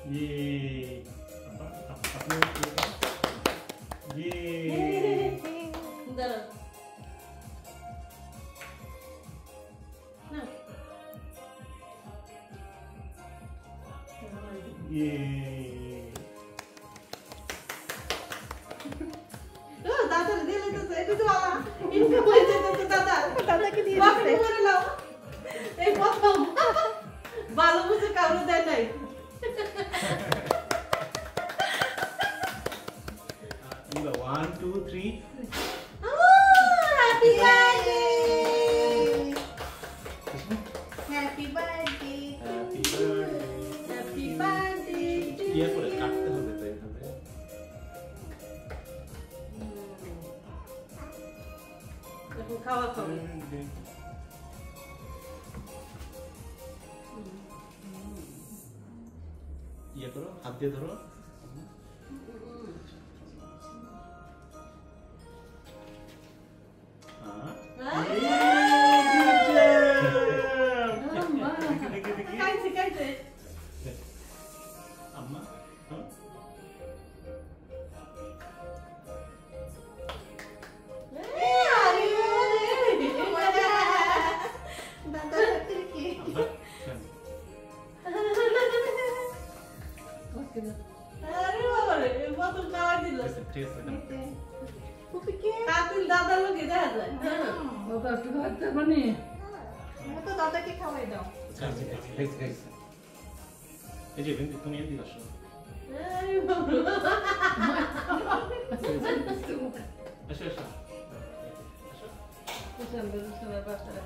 Yeay. Apa Yeay. Bentar. Nah. Yeay. Oh, দাদা দিলে তো এটা তো আলা। ইনকে বলতে তো দাদা। দাদাকে দিয়ে দিতে। করে নাও। এই প্রথম। ভালো বুঝে কাউরে দেয় নাই। You go 1, 2, 3. Happy birthday! Happy birthday! Happy birthday. Happy birthday! ইয়ে করে কাটতে হবে তো এইভাবে। এখন খাওয়া খাবে। ইয়ে করো, হাত দিয়ে ধরো। খাইছে খাইছে। আম্মা দাদাকে খাওয়াই দাও। এই যে তুমি এদিকে আসো। এসো এসো। সুন্দর সুন্দর বাচ্চারা